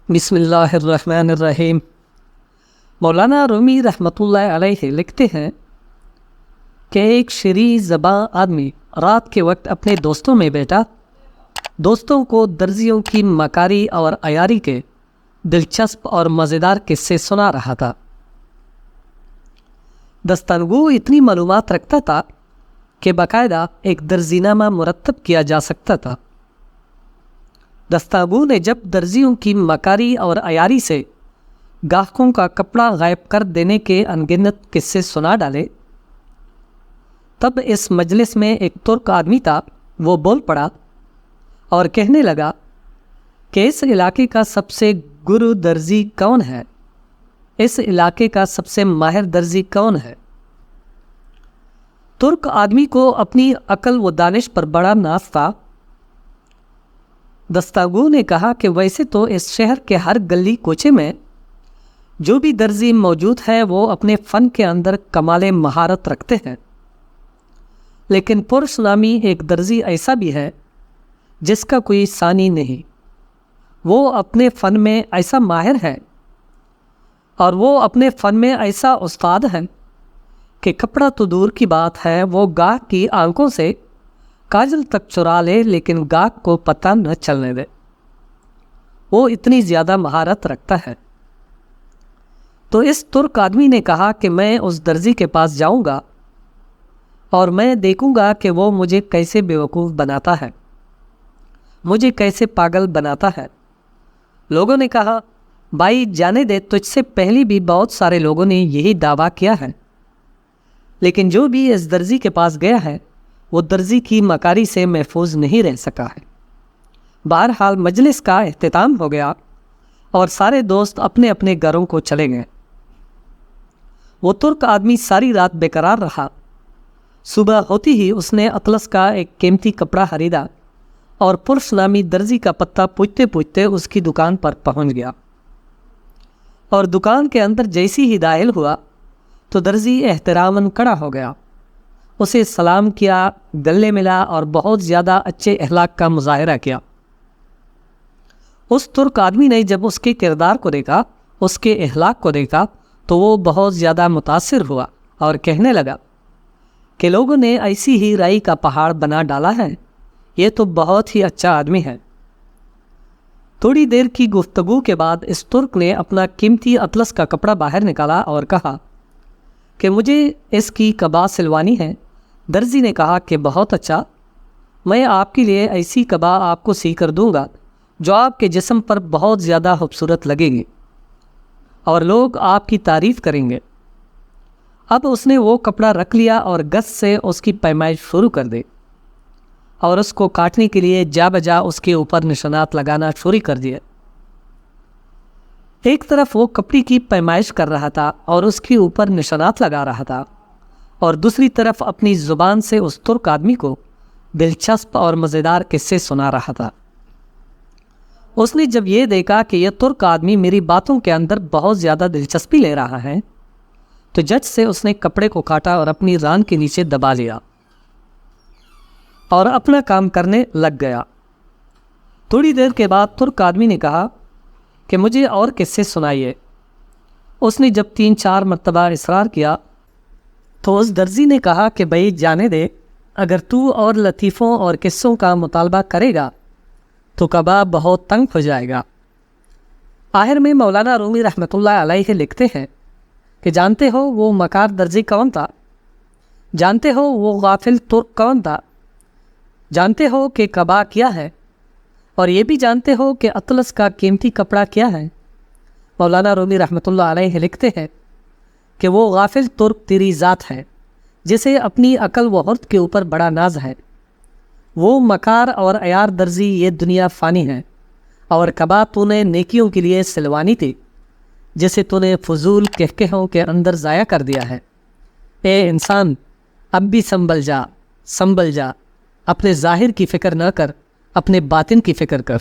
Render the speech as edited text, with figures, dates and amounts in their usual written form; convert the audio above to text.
بسم اللہ الرحمن الرحیم۔ مولانا رومی رحمۃ اللہ علیہ لکھتے ہیں کہ ایک شریح زباں آدمی رات کے وقت اپنے دوستوں میں بیٹھا دوستوں کو درزیوں کی مکاری اور عیاری کے دلچسپ اور مزیدار قصے سنا رہا تھا۔ دستانگو اتنی معلومات رکھتا تھا کہ باقاعدہ ایک درزی نامہ مرتب کیا جا سکتا تھا۔ دستانگو نے جب درزیوں کی مکاری اور عیاری سے گاہکوں کا کپڑا غائب کر دینے کے انگنت قصے سنا ڈالے، تب اس مجلس میں ایک ترک آدمی تھا۔ وہ بول پڑا اور کہنے لگا کہ اس علاقے کا سب سے گرو درزی کون ہے؟ اس علاقے کا سب سے ماہر درزی کون ہے؟ ترک آدمی کو اپنی عقل و دانش پر بڑا ناز تھا۔ دستانگو نے کہا کہ ویسے تو اس شہر کے ہر گلی کوچے میں جو بھی درزی موجود ہے وہ اپنے فن کے اندر کمال مہارت رکھتے ہیں، لیکن پرش نامی ایک درزی ایسا بھی ہے جس کا کوئی ثانی نہیں۔ وہ اپنے فن میں ایسا ماہر ہے اور وہ اپنے فن میں ایسا استاد ہے کہ کپڑا تو دور کی بات ہے، وہ گاہک کی آنکھوں سے کاجل تک چرا لے لیکن گاہک کو پتہ نہ چلنے دے۔ وہ اتنی زیادہ مہارت رکھتا ہے۔ تو اس ترک آدمی نے کہا کہ میں اس درزی کے پاس جاؤں گا اور میں دیکھوں گا کہ وہ مجھے کیسے بیوقوف بناتا ہے، مجھے کیسے پاگل بناتا ہے۔ لوگوں نے کہا بھائی جانے دے، تجھ سے پہلے بھی بہت سارے لوگوں نے یہی دعویٰ کیا ہے، لیکن جو بھی اس درزی کے پاس گیا ہے وہ درزی کی مکاری سے محفوظ نہیں رہ سکا ہے۔ بہرحال مجلس کا اختتام ہو گیا اور سارے دوست اپنے اپنے گھروں کو چلے گئے۔ وہ ترک آدمی ساری رات بے قرار رہا۔ صبح ہوتی ہی اس نے اطلس کا ایک قیمتی کپڑا خریدا اور پرش نامی درزی کا پتہ پوچھتے پوچھتے اس کی دکان پر پہنچ گیا، اور دکان کے اندر جیسی ہی داخل ہوا تو درزی احتراماً کھڑا ہو گیا، اسے سلام کیا، گلے ملا اور بہت زیادہ اچھے اخلاق کا مظاہرہ کیا۔ اس ترک آدمی نے جب اس کے کردار کو دیکھا، اس کے اخلاق کو دیکھا، تو وہ بہت زیادہ متاثر ہوا اور کہنے لگا کہ لوگوں نے ایسی ہی رائی کا پہاڑ بنا ڈالا ہے، یہ تو بہت ہی اچھا آدمی ہے۔ تھوڑی دیر کی گفتگو کے بعد اس ترک نے اپنا قیمتی اطلس کا کپڑا باہر نکالا اور کہا کہ مجھے اس کی قبا سلوانی ہے۔ درزی نے کہا کہ بہت اچھا، میں آپ کے لیے ایسی قبا آپ کو سی کر دوں گا جو آپ کے جسم پر بہت زیادہ خوبصورت لگے گی اور لوگ آپ کی تعریف کریں گے۔ اب اس نے وہ کپڑا رکھ لیا اور گز سے اس کی پیمائش شروع کر دی اور اس کو کاٹنے کے لیے جا بجا اس کے اوپر نشانات لگانا شروع کر دیے۔ ایک طرف وہ کپڑے کی پیمائش کر رہا تھا اور اس کے اوپر نشانات لگا رہا تھا، اور دوسری طرف اپنی زبان سے اس ترک آدمی کو دلچسپ اور مزیدار قصے سنا رہا تھا۔ اس نے جب یہ دیکھا کہ یہ ترک آدمی میری باتوں کے اندر بہت زیادہ دلچسپی لے رہا ہے تو جج سے اس نے کپڑے کو کاٹا اور اپنی ران کے نیچے دبا لیا اور اپنا کام کرنے لگ گیا۔ تھوڑی دیر کے بعد ترک آدمی نے کہا کہ مجھے اور قصے سنائیے۔ اس نے جب 3-4 مرتبہ اصرار کیا تو اس درزی نے کہا کہ بھائی جانے دے، اگر تو اور لطیفوں اور قصوں کا مطالبہ کرے گا تو کباب بہت تنگ ہو جائے گا۔ آخر میں مولانا رومی رحمۃ اللہ علیہ لکھتے ہیں کہ جانتے ہو وہ مکار درزی کون تھا؟ جانتے ہو وہ غافل ترک کون تھا؟ جانتے ہو کہ کبا کیا ہے؟ اور یہ بھی جانتے ہو کہ اطلس کا قیمتی کپڑا کیا ہے؟ مولانا رومی رحمۃ اللہ علیہ لکھتے ہیں کہ وہ غافل ترک تیری ذات ہے جسے اپنی عقل و حرد کے اوپر بڑا ناز ہے۔ وہ مکار اور عیار درزی یہ دنیا فانی ہے، اور کبا تو نے نیکیوں کے لیے سلوانی تھی جسے تو نے فضول کہکہوں کے اندر ضائع کر دیا ہے۔ اے انسان، اب بھی سنبھل جا، اپنے ظاہر کی فکر نہ کر، اپنے باطن کی فکر کر۔